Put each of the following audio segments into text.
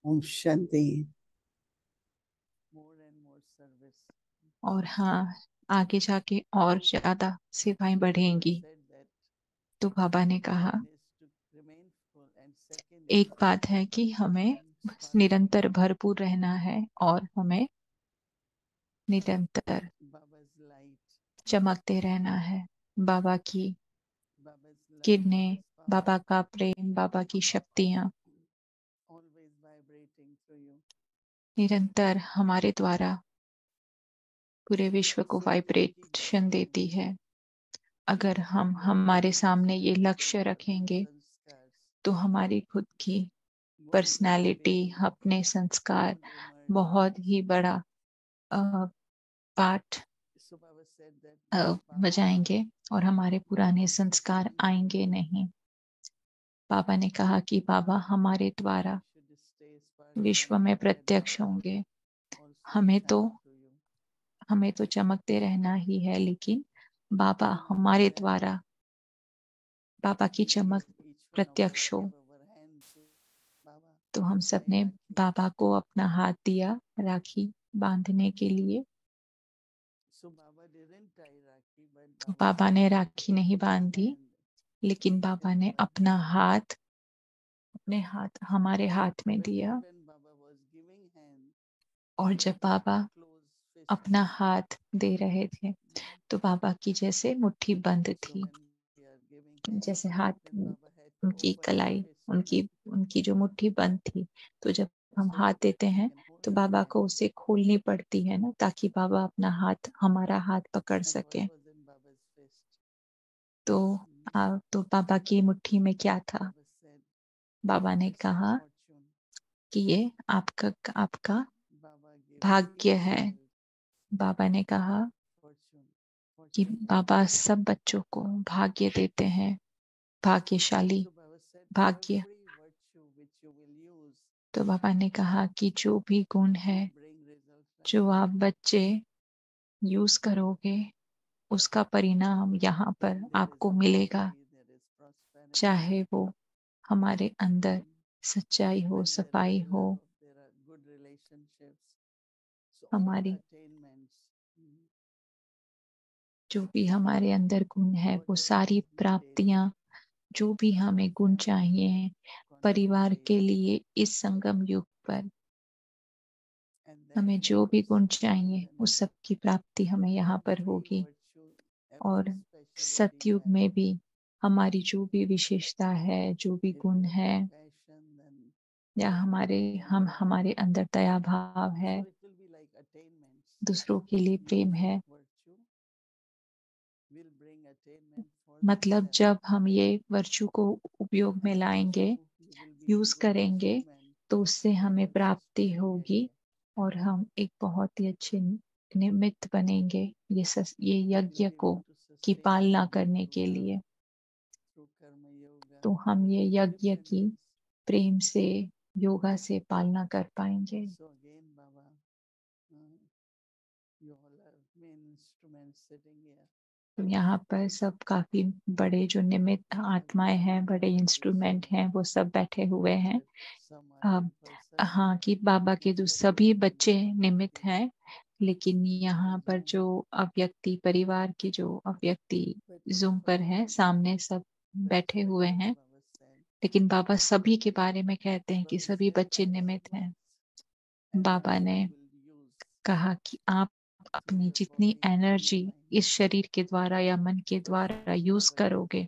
ओम शांति। और हाँ, आगे जाके और ज्यादा सेवाएं बढ़ेंगी। तो बाबा ने कहा, एक बात है कि हमें निरंतर भरपूर रहना है और हमें निरंतर चमकते रहना है। बाबा की किरणें, बाबा का प्रेम, बाबा की शक्तियां निरंतर हमारे द्वारा पूरे विश्व को वाइब्रेशन देती है। अगर हम हमारे सामने ये लक्ष्य रखेंगे तो हमारी खुद की पर्सनालिटी, अपने संस्कार बहुत ही बड़ा पार्ट बजाएंगे और हमारे पुराने संस्कार आएंगे नहीं। बाबा ने कहा कि बाबा हमारे द्वारा विश्व में प्रत्यक्ष होंगे। हमें तो चमकते रहना ही है, लेकिन बाबा हमारे द्वारा बाबा की चमक प्रत्यक्ष हो। तो हम सब ने बाबा को अपना हाथ दिया राखी बांधने के लिए। तो बाबा ने राखी नहीं बांधी, लेकिन बाबा ने अपने हाथ हमारे हाथ में दिया। और जब बाबा अपना हाथ दे रहे थे तो बाबा की जैसे मुट्ठी बंद थी, जैसे हाथ उनकी कलाई, उनकी उनकी जो मुट्ठी बंद थी। तो जब हम हाथ देते हैं तो बाबा को उसे खोलनी पड़ती है ना, ताकि बाबा अपना हाथ, हमारा हाथ पकड़ सके। तो तो बाबा की मुट्ठी में क्या था? बाबा ने कहा कि ये आपका आपका भाग्य है। बाबा ने कहा कि बाबा सब बच्चों को भाग्य देते हैं, भाग्यशाली भाग्य। तो बाबा ने कहा कि जो भी गुण है जो आप बच्चे यूज करोगे उसका परिणाम यहाँ पर आपको मिलेगा। चाहे वो हमारे अंदर सच्चाई हो, सफाई हो, हमारी जो भी हमारे अंदर गुण है, वो सारी प्राप्तियां, जो भी हमें गुण चाहिए परिवार के लिए इस संगम युग पर, हमें जो भी गुण चाहिए उस सब की प्राप्ति हमें यहाँ पर होगी। और सतयुग में भी हमारी जो भी विशेषता है, जो भी गुण है, या हमारे अंदर दया भाव है, दूसरों के लिए प्रेम है, मतलब जब हम ये वर्चू को उपयोग में लाएंगे, यूज करेंगे, तो उससे हमें प्राप्ति होगी और हम एक बहुत ही अच्छे निमित्त बनेंगे ये यज्ञ को की पालना करने के लिए। तो हम ये यज्ञ की प्रेम से, योगा से पालना कर पाएंगे। तो यहाँ पर सब काफी बड़े जो निमित्त आत्माएं हैं, बड़े इंस्ट्रूमेंट हैं, वो सब बैठे हुए हैं। हाँ, कि बाबा के जो सभी बच्चे निमित्त हैं, लेकिन यहाँ पर जो अव्यक्ति परिवार की जो अव्यक्ति जूम पर है, सामने सब बैठे हुए हैं, लेकिन बाबा सभी के बारे में कहते हैं कि सभी बच्चे निमित्त हैं। बाबा ने कहा कि आप अपनी जितनी एनर्जी इस शरीर के द्वारा या मन के द्वारा यूज करोगे,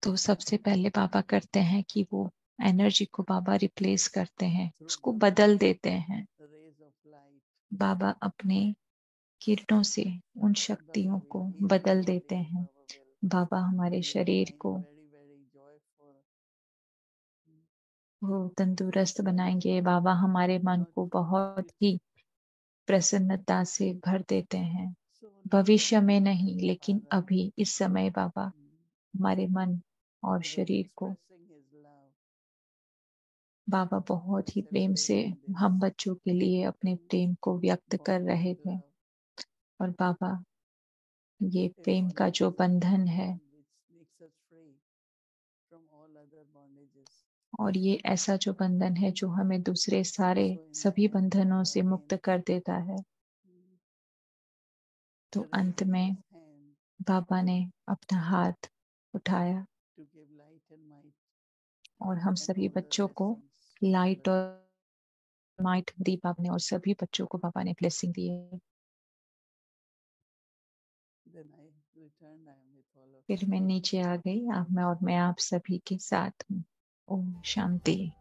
तो सबसे पहले बाबा करते हैं कि वो एनर्जी को बाबा रिप्लेस करते हैं, उसको बदल देते हैं। बाबा अपने किरणों से उन शक्तियों को बदल देते हैं। बाबा हमारे शरीर को वो तंदुरुस्त बनाएंगे। बाबा हमारे मन को बहुत ही प्रसन्नता से भर देते हैं। भविष्य में नहीं, लेकिन अभी इस समय बाबा हमारे मन और शरीर को, बाबा बहुत ही प्रेम से हम बच्चों के लिए अपने प्रेम को व्यक्त कर रहे थे। और बाबा ये प्रेम का जो बंधन है और ये ऐसा जो बंधन है जो हमें दूसरे सारे सभी बंधनों से मुक्त कर देता है। तो अंत में बाबा ने अपना हाथ उठाया और हम सभी बच्चों को लाइट और माइट दी बाबा ने, और सभी बच्चों को बाबा ने ब्लेसिंग दी है। फिर मैं नीचे आ गई, और मैं आप सभी के साथ हूँ। ओम शांति।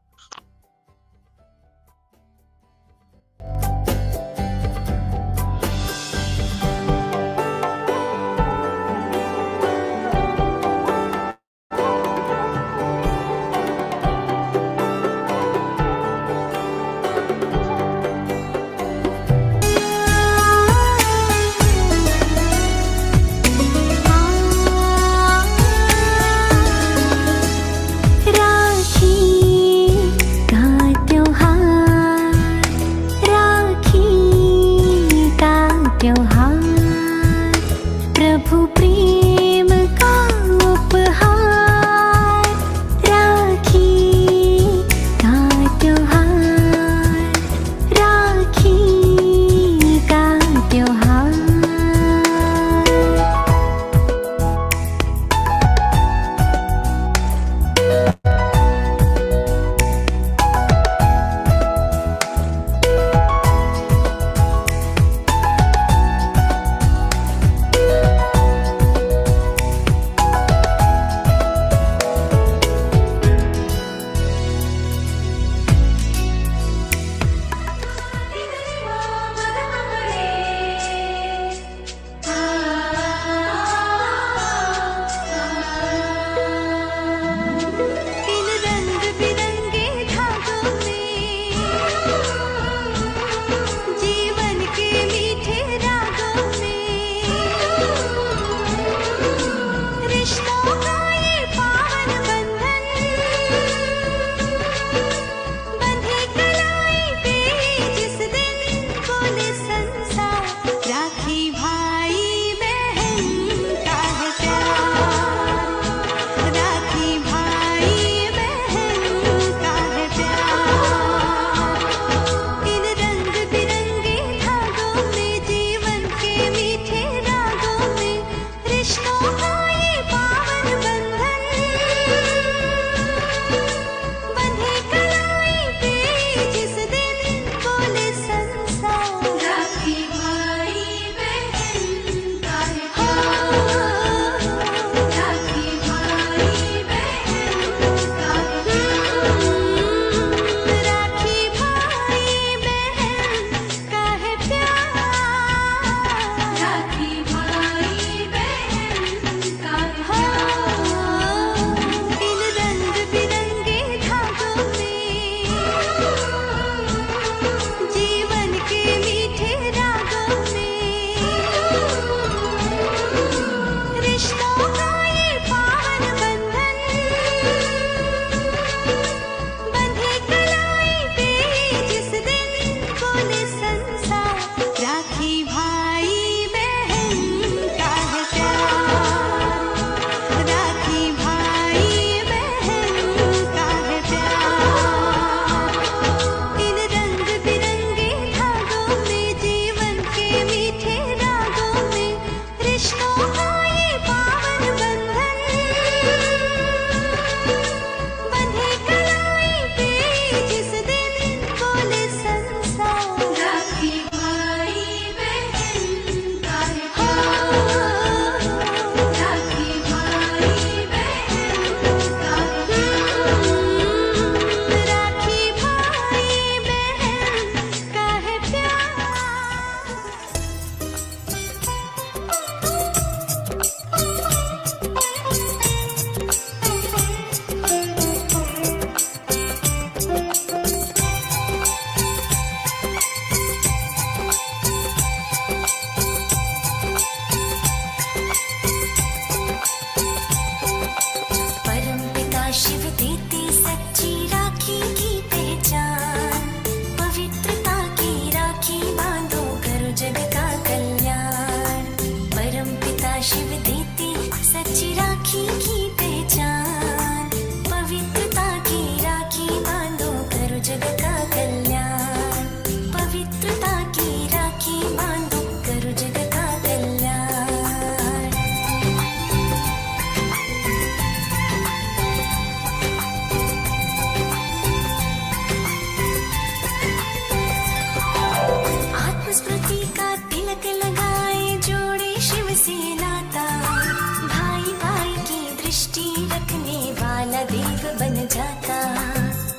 सच्ची राखी की पहचान, पवित्रता की राखी। वाला देव बन जाता।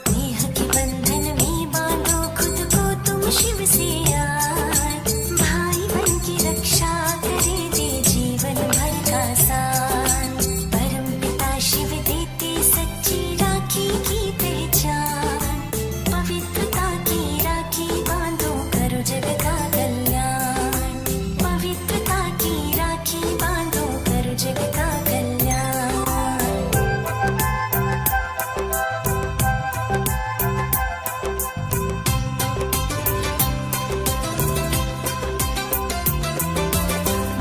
नेह के बंधन में बांधो खुद को तुम शिव से यार, भाई बन की रक्षा करे जे जीवन भर का साथ। परम पिता शिव देते सच्ची राखी की पहचान, पवित्रता की राखी बांधो करो जग का कल्याण। पवित्रता की राखी बांधो करो जग का कल्याण।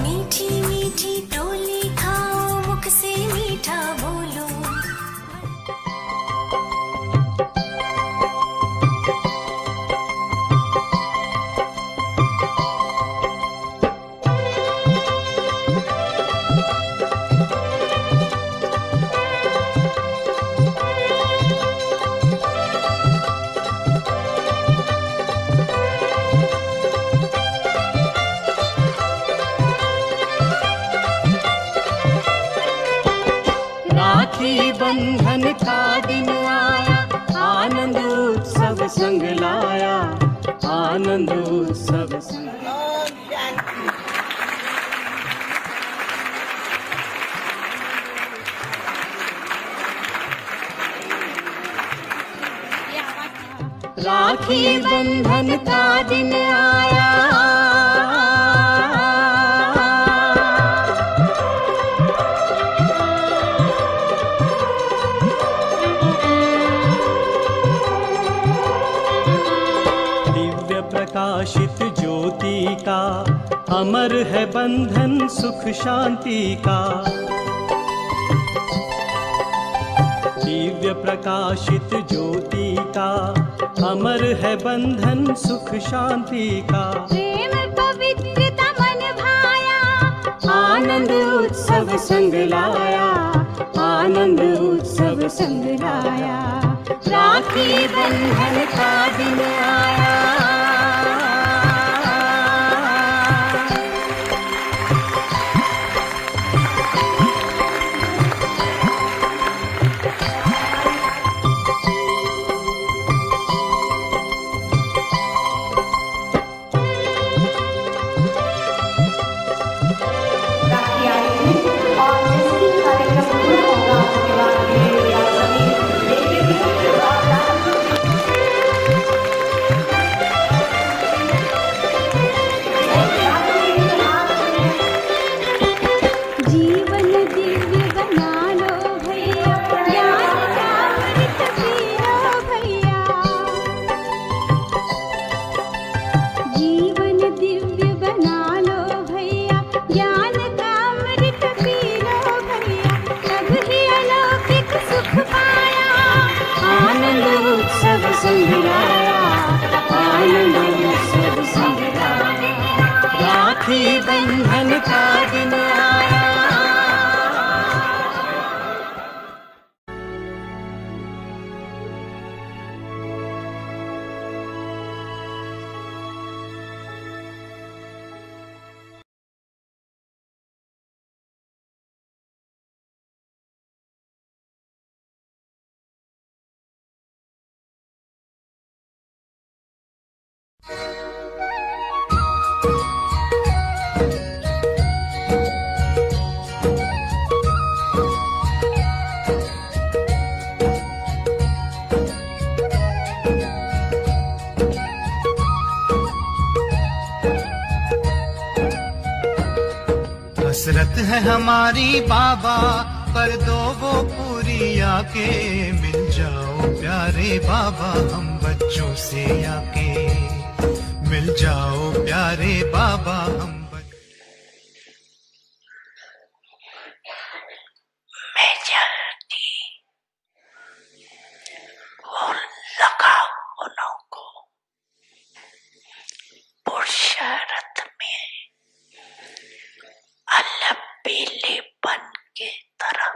मीठी मीठी टोली खाओ मुख से मीठा बोलो। राखी बंधन का दिन आया, आनंद उत्सव संग लाया, आनंद उत्सव संग राखी बंधन का दिन आया। दिव्य प्रकाशित ज्योति का अमर है बंधन सुख शांति का। दिव्य प्रकाशित ज्योति का अमर है बंधन सुख शांति का। प्रेम पवित्रता मन भाया, आनंद उत्सव संग लाया, आनंद उत्सव संग लाया। राखी बंधन का दिन आया। जीवन दिव्य बना लो भैया, ज्ञान का अमृत पी लो भैया। जीवन दिव्य बना लो भैया, ज्ञान का अमृत पी लो भैया। तब ही अलौकिक सुख पाया, आनंद उत्सव संग लाया, आनंद उत्सव संग लाया। राखी बंधन का दिन आया। हसरत है हमारी बाबा, कर दो वो पूरी आके। मिल जाओ प्यारे बाबा हम बच्चों से आके। मिल जाओ प्यारे बाबा हम मैं जानती वो लगा उनको पुरुषार्थ में अलबेले बन के तरफ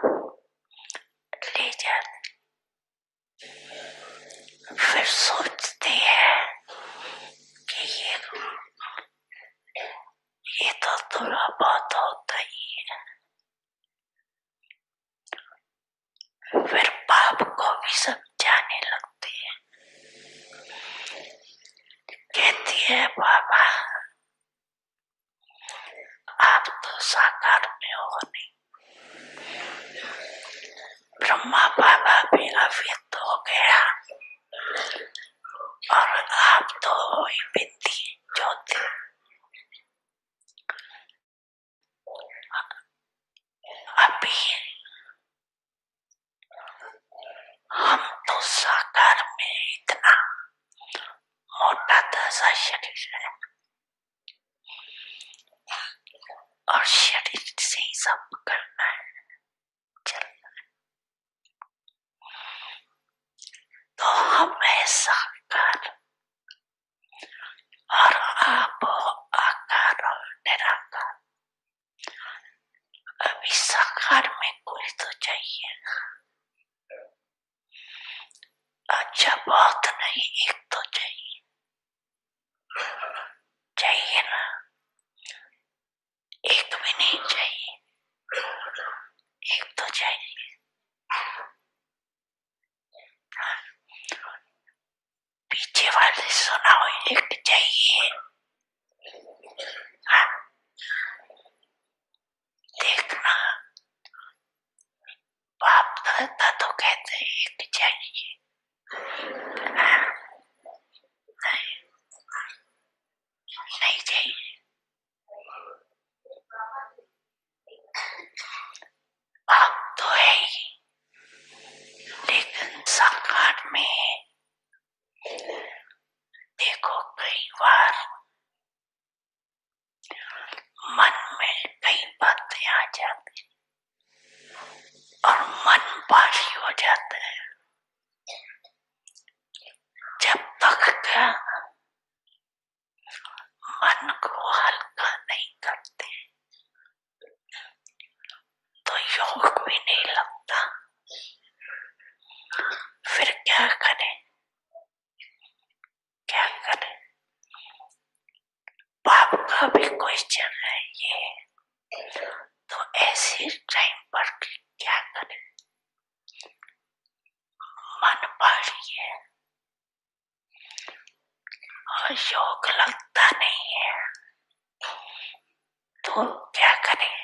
ले जाते, फिर सोचते हैं कि ये तो थोड़ा बहुत होता ही है, फिर है और शरीर से ही सब करना है, चलना है। तो हम ऐसा कर और आप आकार और निराकार, अभी साकार में कोई तो चाहिए। अच्छा बहुत नहीं, एक तो चाहिए, चाहिए ना, एक भी नहीं चाहिए, एक तो चाहिए। पीछे वाले सुनाओ, एक चाहिए। हाँ? देखना, बाप दादा तो कहते हैं एक चाहिए। हाँ? नहीं चाहिए। बाप तो है ही, लेकिन साकार में देखो कई बार मन में कई बातें आ जाती और मन भारी हो जाता है। जब तक का मन को हल्का नहीं करते तो योग भी नहीं लगता। फिर क्या करें, क्या करें? बाप का भी क्वेश्चन है ये। तो ऐसे टाइम पर क्या करें? मन भारी है और योग लगता नहीं है, तो क्या करें?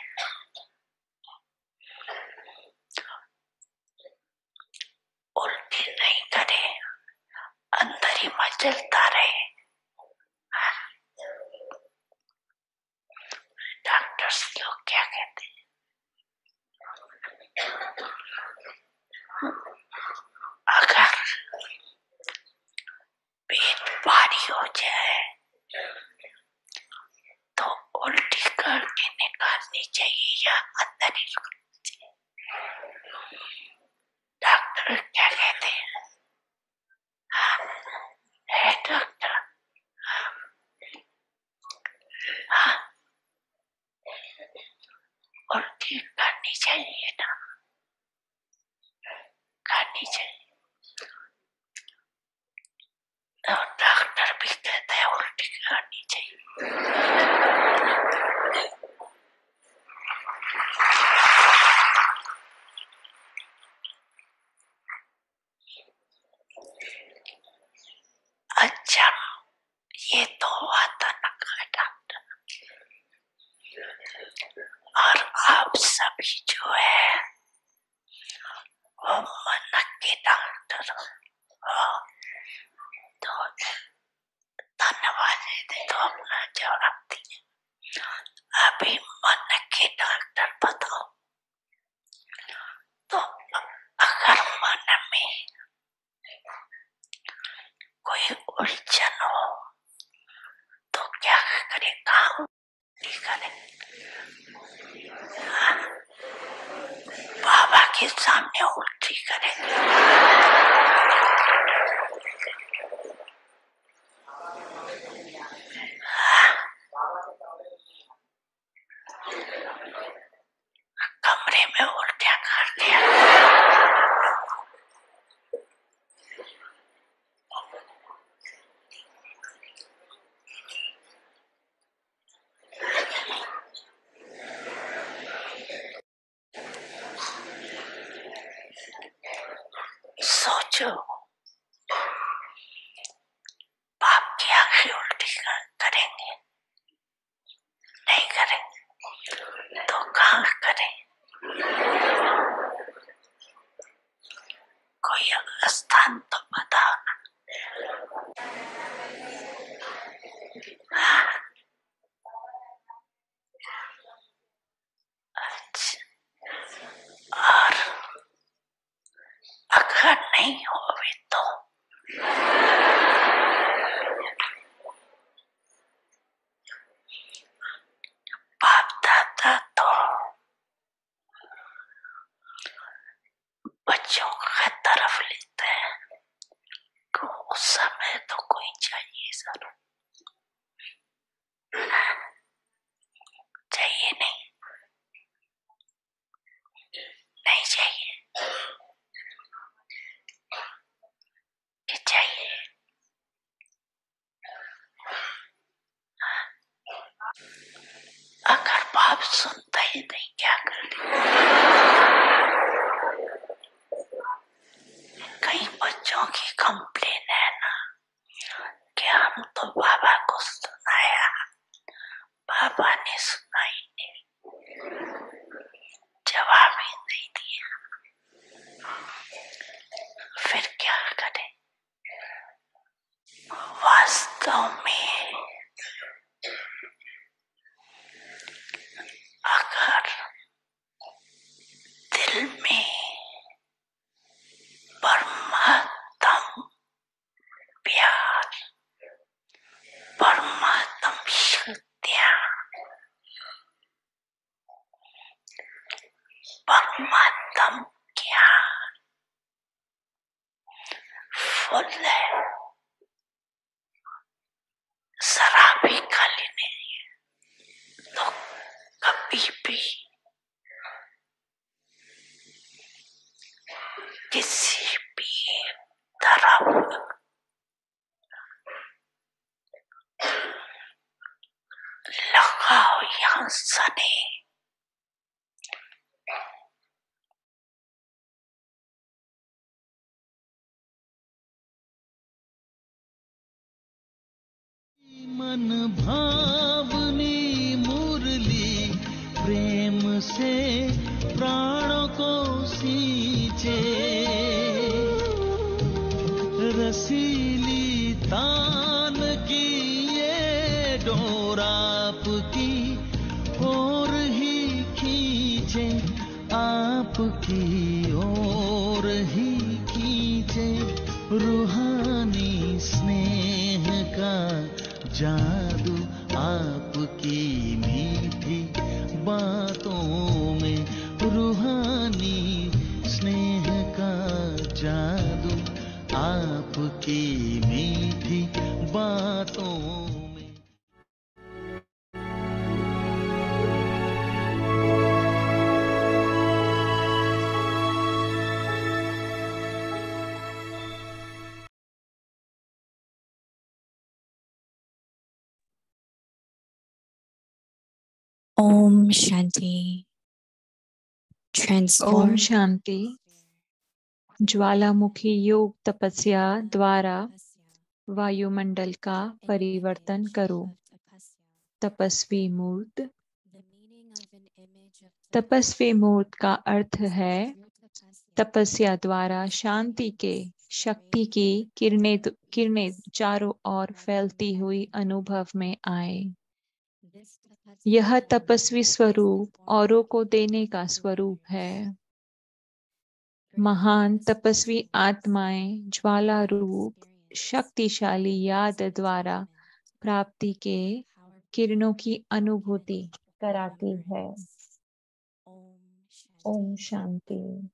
उल्टी नहीं करें, अंदर ही मचलता रहे। डॉक्टर्स लोग क्या कहते हैं? अगर पेट भारी हो जाए तो उल्टी करके निकालनी चाहिए या अंदर ही रखनी चाहिए? डॉक्टर क्या कहते हैं? है डॉक्टर? हाँ, उल्टी करनी चाहिए ना, करनी चाहिए। और डॉक्टर भी कहते हैं उल्टी करनी चाहिए। अच्छा, ये तो आता ना डॉक्टर, और आप सभी जो है वो मन के डॉक्टर हो, तो धन्यवाद देते तो अपना जवाब दिए। अभी मन के डॉक्टर बताओ, तो अगर मन में कोई उलझन हो तो क्या करें, कहाँ करें? हाँ? बाबा के सामने उल्टी करेंगे? हाँ? कमरे में उल्टियां कर दिया, सोचो बाप की आंखें उल्टी करेंगे? नहीं करेंगे, तो कहाँ करें? कोई स्थान तो बताओ ना। हाँ? अच्छा, और अगर नहीं होवे तो परमात्म ज्ञान फुल है, शराबी खाली नहीं है। तो कभी भी किसी भी तरफ लगाओ यहाँ सने, मन भावनी मुरली प्रेम से प्राणों को सींचे, रसीली तान की ये डोर आपकी ओर ही खींचे, आपकी ओर ही खींचे, रूहानी स्नेह का जादू आपकी मीठी बातों में, रूहानी स्नेह का जादू आपकी मीठी बातों में। Om Shanti. ओम Transform शांति। ज्वालामुखी योग तपस्या द्वारा वायुमंडल का परिवर्तन करो। तपस्वी मूर्त। तपस्वी मूर्त का अर्थ है तपस्या द्वारा शांति के शक्ति की किरणें चारों ओर फैलती हुई अनुभव में आए। यह तपस्वी स्वरूप औरों को देने का स्वरूप है। महान तपस्वी आत्माएं ज्वाला रूप शक्तिशाली याद द्वारा प्राप्ति के किरणों की अनुभूति कराती है। ओम शांति।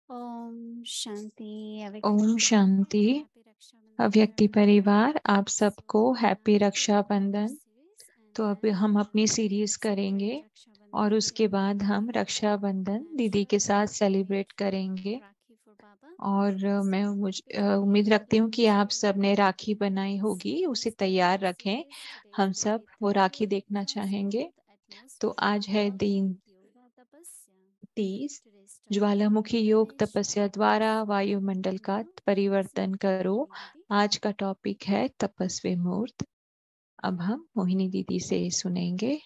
Om Shanti. ओम शांति। अव्यक्ति परिवार, आप सबको हैप्पी रक्षाबंधन। तो अब हम अपनी सीरीज करेंगे और उसके बाद हम रक्षाबंधन दीदी के साथ सेलिब्रेट करेंगे। और मैं उम्मीद रखती हूँ कि आप सब ने राखी बनाई होगी, उसे तैयार रखें। हम सब वो राखी देखना चाहेंगे। तो आज है दिन 30। ज्वालामुखी योग तपस्या द्वारा वायुमंडल का परिवर्तन करो। आज का टॉपिक है तपस्वी मूर्त। अब हम मोहिनी दीदी से सुनेंगे।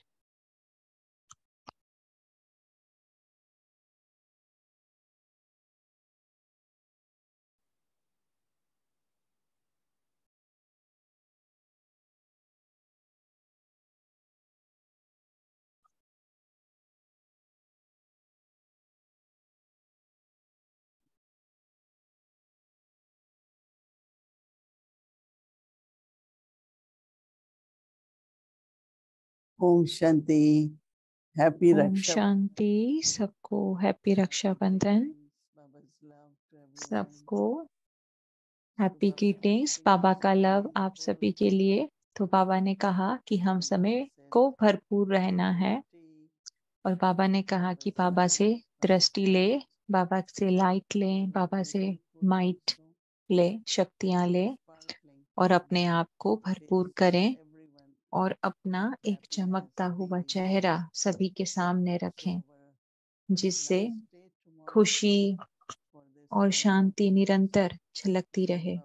ओम शांति। हैप्पी ओम रक्षा। शांति। सबको हैप्पी रक्षाबंधन। सबको हैप्पी ग्रीटिंग्स। बाबा का लव आप सभी के लिए। तो बाबा ने कहा कि हम समय को भरपूर रहना है, और बाबा ने कहा कि बाबा से दृष्टि ले, बाबा से लाइट ले, बाबा से माइट ले, शक्तियां ले, और अपने आप को भरपूर करें और अपना एक चमकता हुआ चेहरा सभी के सामने रखें, जिससे खुशी और शांति निरंतर झलकती रहे।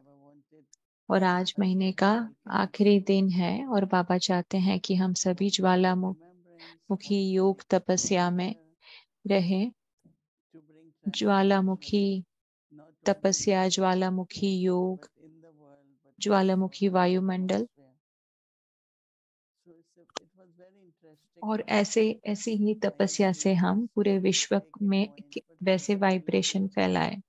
और आज महीने का आखिरी दिन है और बाबा चाहते हैं कि हम सभी ज्वालामुखी योग तपस्या में रहें। ज्वालामुखी तपस्या, ज्वालामुखी योग, ज्वालामुखी वायुमंडल, और ऐसे ही तपस्या से हम पूरे विश्व में वैसे वाइब्रेशन फैलाए।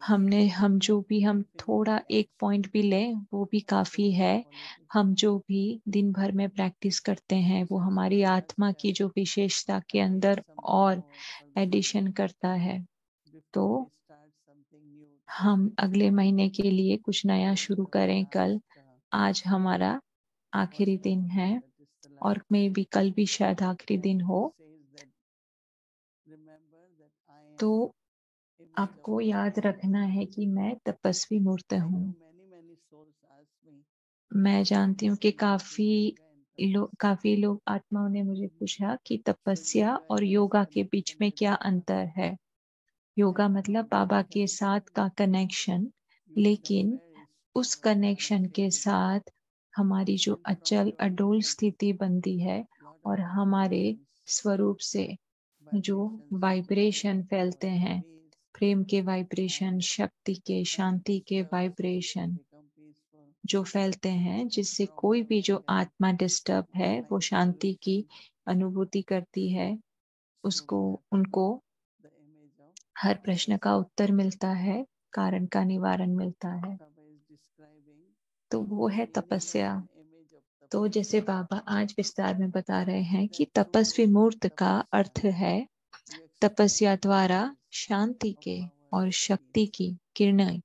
हम थोड़ा एक पॉइंट भी लें वो भी काफी है। हम जो भी दिन भर में प्रैक्टिस करते हैं वो हमारी आत्मा की जो विशेषता के अंदर और एडिशन करता है। तो हम अगले महीने के लिए कुछ नया शुरू करें कल। आज हमारा आखिरी दिन है और मे भी कल भी शायद आखिरी दिन हो। तो आपको याद रखना है कि मैं तपस्वी मूर्त हूँ। मैं जानती हूँ कि काफी लोग आत्माओं ने मुझे पूछा कि तपस्या और योगा के बीच में क्या अंतर है। योगा मतलब बाबा के साथ का कनेक्शन, लेकिन उस कनेक्शन के साथ हमारी जो अचल अडोल स्थिति बनती है और हमारे स्वरूप से जो वाइब्रेशन फैलते हैं, प्रेम के वाइब्रेशन, शक्ति के, शांति के वाइब्रेशन जो फैलते हैं, जिससे कोई भी जो आत्मा डिस्टर्ब है वो शांति की अनुभूति करती है, उनको हर प्रश्न का उत्तर मिलता है, कारण का निवारण मिलता है। तो वो है तपस्या। तो जैसे बाबा आज विस्तार में बता रहे हैं कि तपस्वी मूर्त का अर्थ है तपस्या द्वारा शांति के और शक्ति की किरणें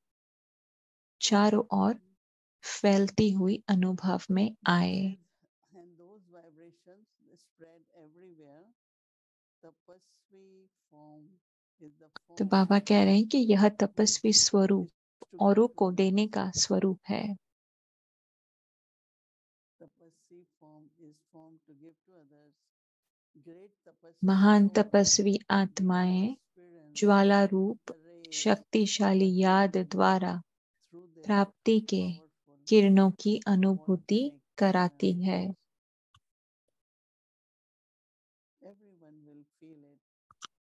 चारों ओर फैलती हुई अनुभव में आए। तो बाबा कह रहे हैं कि यह तपस्वी स्वरूप औरों को देने का स्वरूप है। महान तपस्वी आत्माएं ज्वाला रूप शक्तिशाली याद द्वारा प्राप्ति के किरणों की अनुभूति कराती है।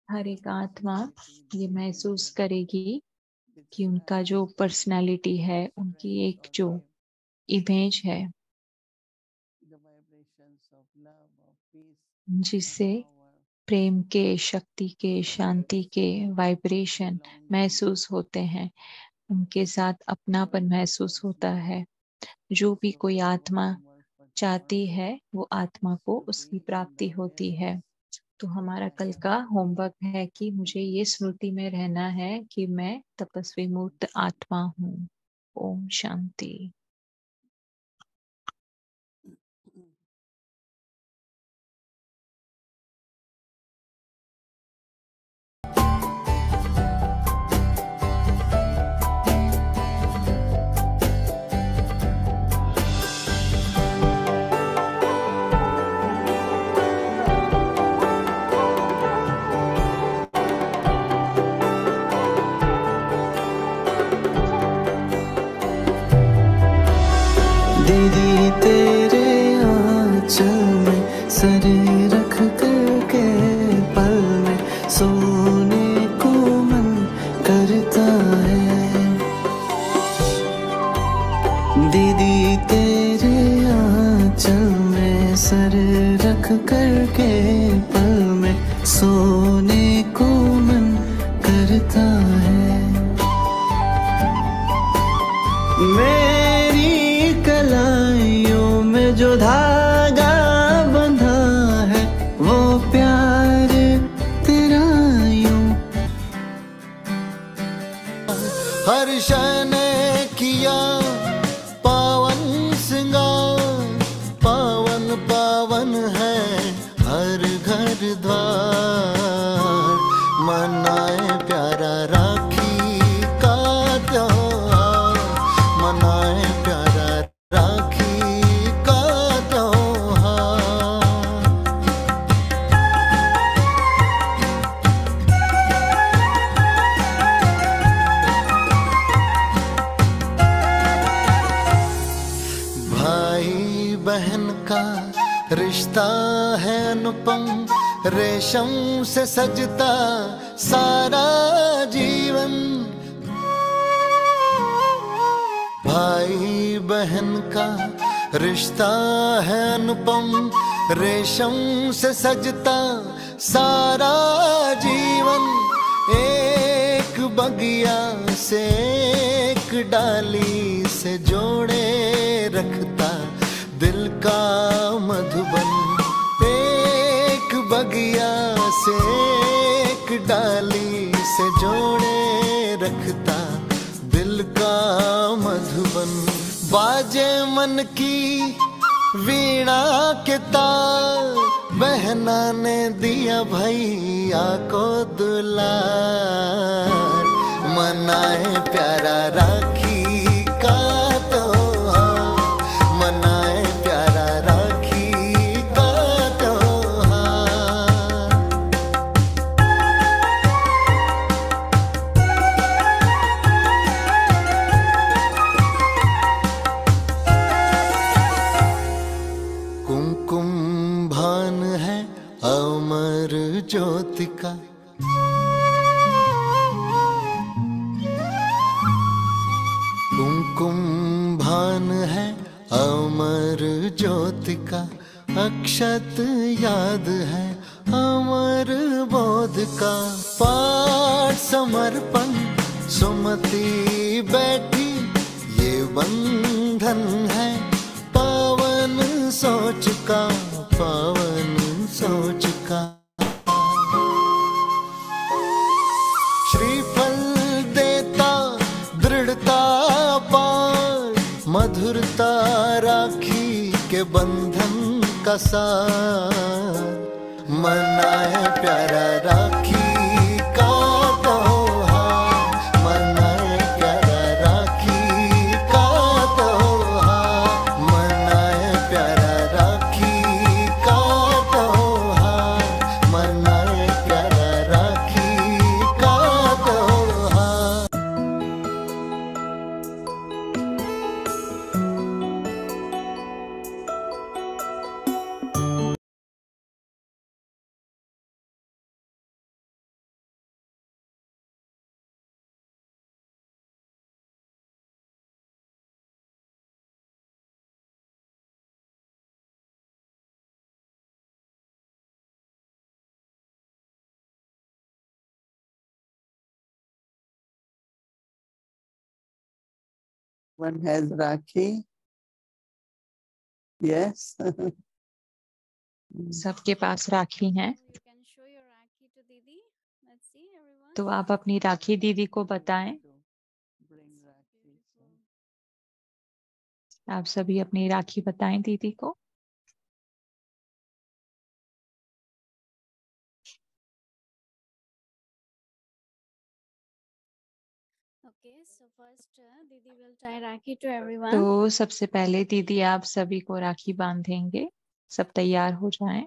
हर एक आत्मा ये महसूस करेगी कि उनका जो पर्सनालिटी है, उनकी एक जो इमेज है, जिससे प्रेम के, शक्ति के, शांति के वाइब्रेशन महसूस होते हैं, उनके साथ अपनापन महसूस होता है। जो भी कोई आत्मा चाहती है वो आत्मा को उसकी प्राप्ति होती है। तो हमारा कल का होमवर्क है कि मुझे ये स्मृति में रहना है कि मैं तपस्वी मूर्त आत्मा हूँ। ओम शांति। दीदी तेरे आंचल में सर रख कर के पल में सोने को मन करता है। दीदी तेरे आंचल में सर रख कर के पल में सोने को मन करता है। कलाइयों में जो धागा बंधा है वो प्यार तेरा यूं हर्ष ने किया पावन सिंगार, पावन पावन है हर घर द्वार। मनाए प्यारा राखी का त्योहार, मनाए प्यारा राखी का त्योहार। अनुपम रेशम से सजता सारा जीवन। भाई बहन का रिश्ता है अनुपम रेशम से सजता सारा जीवन। एक बगिया से एक डाली से जोड़े रखता दिल का मधुबन। एक बगिया से एक डाली से जोड़े रखता दिल का मधुबन। बाजे मन की वीणा के तार बहना ने दिया भैया को दुलार। मनाए प्यारा राखी का त्योहार, मनाए प्यारा राखी का त्योहार। कुमकुम भान है अमर ज्योति का, कुमकुम भान है अमर ज्योति का। अक्षत याद है अमर बोध का। पाठ समर्पण सुमति बैठी ये बंधन है पावन सोच का, पावन सोच का। श्रीफल देता दृढ़ता पार, मधुरता राखी के बंधन का सार। मनाए प्यारा राखी का त्योहार, मनाए प्यारा राखी का त्योहार, मनाए प्यारा राखी का त्योहार, मनाए प्यारा राखी का त्योहार। One has Rakhi. Yes. सबके पास राखी है, You can show your Rakhi to Didi. Let's see everyone. तो आप अपनी राखी दीदी को बताएं। आप सभी अपनी राखी बताएं दीदी को। Okay, so first Didi will tie Rakhi to everyone. तो सबसे पहले दीदी आप सभी को राखी बांधेंगे। सब तैयार हो जाएं।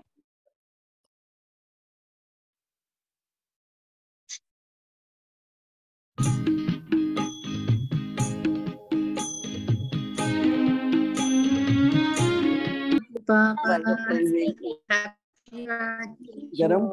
गरम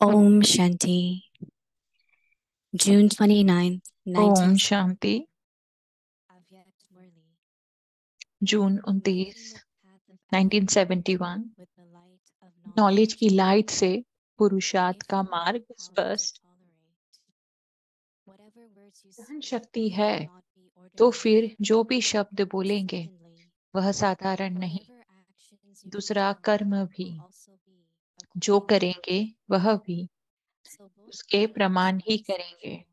Om Shanti. June 29th, Om Shanti. जून 29, 1971। नॉलेज की लाइट से पुरुषार्थ का मार्ग स्पष्ट। सहन शक्ति है तो फिर जो भी शब्द बोलेंगे वह साधारण नहीं, दूसरा कर्म भी, जो करेंगे वह भी उसके प्रमाण ही करेंगे।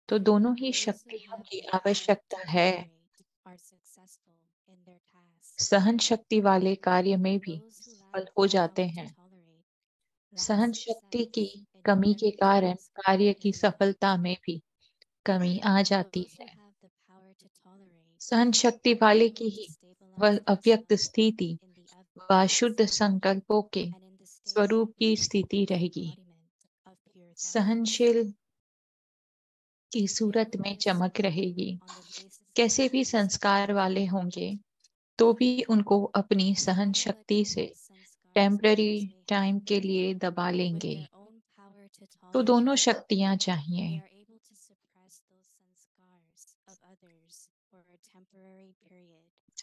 तो दोनों ही शक्तियों की आवश्यकता है। सहन शक्ति वाले कार्य में भी सफल हो जाते हैं। सहन शक्ति की कमी के कारण कार्य की सफलता में भी कमी आ जाती है। सहन शक्ति वाले की ही वह अव्यक्त स्थिति व शुद्ध संकल्पों के स्वरूप की स्थिति रहेगी। सहनशील की सूरत में चमक रहेगी। कैसे भी संस्कार वाले होंगे तो भी उनको अपनी सहन शक्ति से टेम्पररी टाइम के लिए दबा लेंगे। तो दोनों शक्तियां चाहिए।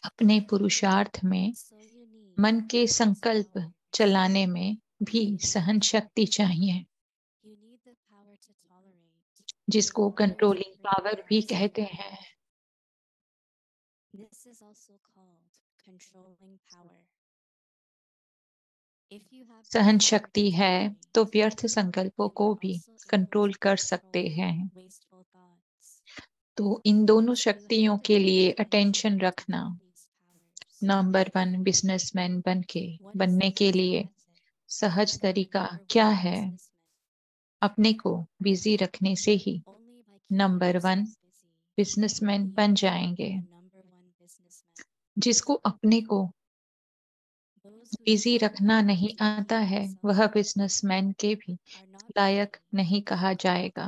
अपने पुरुषार्थ में मन के संकल्प चलाने में भी सहन शक्ति चाहिए, जिसको कंट्रोलिंग पावर भी कहते हैं। सहन शक्ति है तो व्यर्थ संकल्पों को भी कंट्रोल कर सकते हैं। तो इन दोनों शक्तियों के लिए अटेंशन रखना। नंबर 1 बिजनेसमैन बनने के लिए सहज तरीका क्या है? अपने को बिजी रखने से ही नंबर 1 बिजनेसमैन बन जाएंगे। जिसको अपने को बिजी रखना नहीं आता है वह बिजनेसमैन के भी लायक नहीं कहा जाएगा।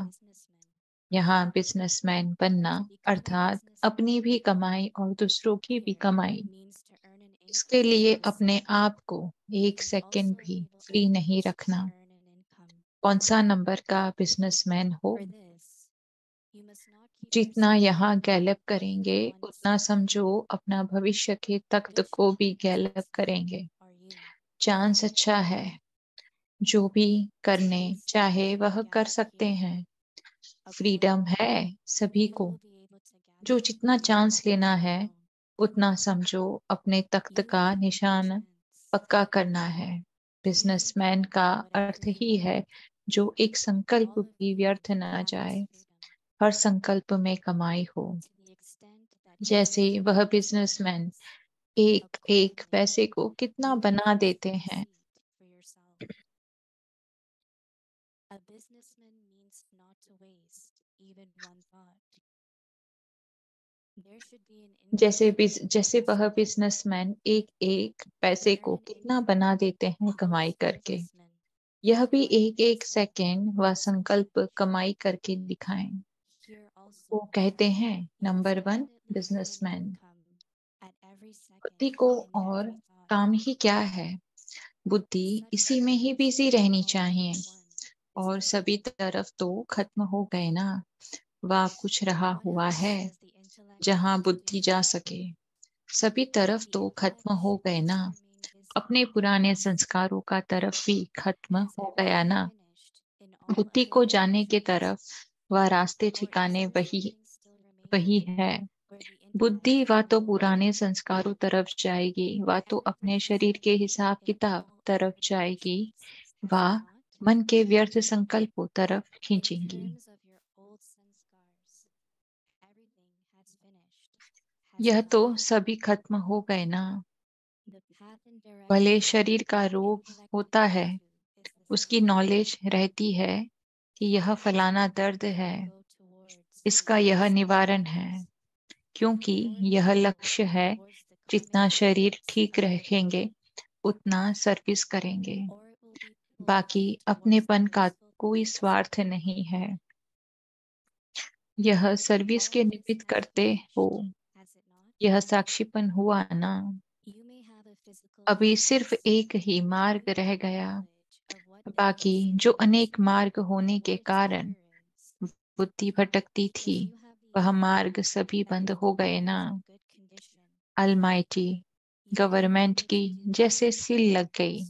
यहाँ बिजनेसमैन बनना अर्थात अपनी भी कमाई और दूसरों की भी कमाई। इसके लिए अपने आप को एक सेकंड भी फ्री नहीं रखना। कौन सा नंबर का बिजनेसमैन हो, जितना यहाँ गैलप करेंगे उतना समझो अपना भविष्य के तख्त को भी गैलप करेंगे। चांस अच्छा है, जो भी करने चाहे वह कर सकते हैं। फ्रीडम है सभी को। जो जितना चांस लेना है उतना समझो अपने तख्त का निशान पक्का करना है। बिजनेसमैन का अर्थ ही है जो एक संकल्प भी व्यर्थ न जाए, हर संकल्प में कमाई हो। जैसे वह बिजनेसमैन एक एक पैसे को कितना बना देते हैं। जैसे वह बिजनेसमैन एक एक पैसे को कितना बना देते हैं कमाई करके। यह भी एक एक सेकेंड व संकल्प कमाई करके दिखाएं। वो कहते हैं नंबर 1 बिजनेसमैन। बुद्धि को और काम ही क्या है, बुद्धि इसी में ही बिजी रहनी चाहिए। और सभी तरफ तो खत्म हो गए ना, वह कुछ रहा हुआ है जहाँ बुद्धि जा सके। सभी तरफ तो खत्म हो गए ना, अपने पुराने संस्कारों का तरफ भी खत्म हो गया ना। बुद्धि को जाने के तरफ वह रास्ते ठिकाने वही है। बुद्धि व तो पुराने संस्कारों तरफ जाएगी, व तो अपने शरीर के हिसाब किताब तरफ जाएगी, व मन के व्यर्थ संकल्पों तरफ खींचेंगी। यह तो सभी खत्म हो गए ना। भले शरीर का रोग होता है, उसकी नॉलेज रहती है कि यह फलाना दर्द है, इसका यह निवारण है, क्योंकि यह लक्ष्य है। जितना शरीर ठीक रखेंगे उतना सर्विस करेंगे। बाकी अपनेपन का कोई स्वार्थ नहीं है। यह सर्विस के निमित्त करते हो, यह साक्षीपन हुआ ना। अभी सिर्फ एक ही मार्ग रह गया, बाकी जो अनेक मार्ग होने के कारण बुद्धि भटकती थी वह मार्ग सभी बंद हो गए ना। अलमाइटी गवर्नमेंट की जैसे सील लग गई।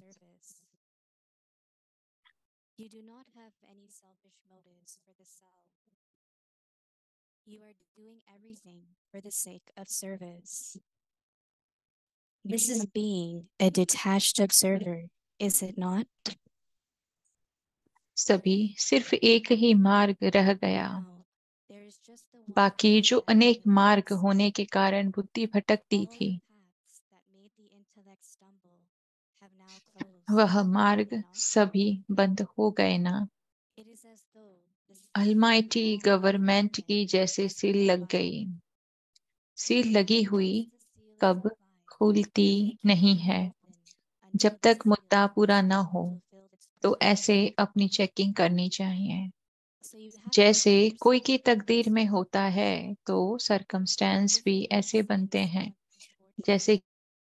This is being a detached observer, is it not? सभी सिर्फ एक ही मार्ग रह गया, बाकी जो अनेक मार्ग होने के कारण बुद्धि भटकती थी, वह मार्ग सभी बंद हो गए ना। अलमाइटी गवर्नमेंट की जैसे सील लग गई। सील लगी हुई कब खुलती नहीं है। जब तक मुद्दा पूरा न हो तो ऐसे अपनी चेकिंग करनी चाहिए। जैसे कोई की तकदीर में होता है तो सरकमस्टेंस भी ऐसे बनते हैं जैसे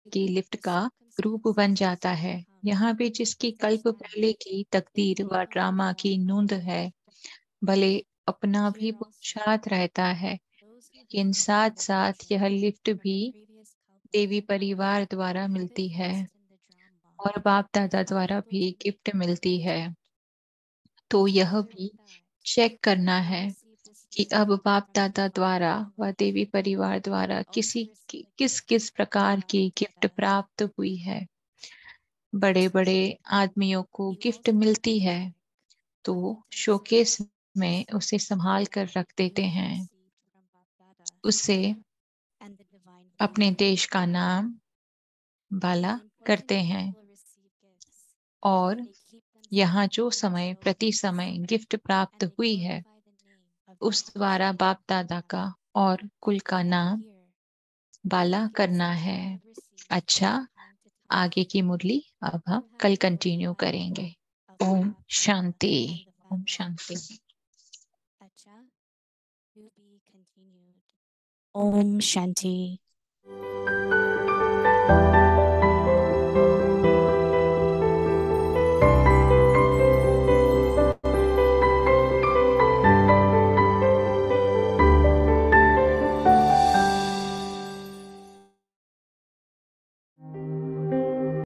कि लिफ्ट का रूप बन जाता है। यहाँ भी जिसकी कल्प पहले की तकदीर व ड्रामा की नूंद है, भले अपना भी पुरुषार्थ रहता है, लेकिन साथ साथ यह लिफ्ट भी देवी परिवार द्वारा मिलती है और बाप दादा द्वारा भी गिफ्ट मिलती है। तो यह भी चेक करना है कि अब बाप दादा द्वारा व देवी परिवार द्वारा किस किस प्रकार की गिफ्ट प्राप्त हुई है। बड़े बड़े आदमियों को गिफ्ट मिलती है तो शोकेस में उसे संभाल कर रख देते हैं, उससे अपने देश का नाम बाला करते हैं। और यहाँ जो समय प्रति समय गिफ्ट प्राप्त हुई है उस द्वारा बाप दादा का और कुल का नाम बाला करना है। अच्छा, आगे की मुरली अब हम कल कंटिन्यू करेंगे। ओम शांति। ओम शांति। अच्छा, to be continued. Om Shanti.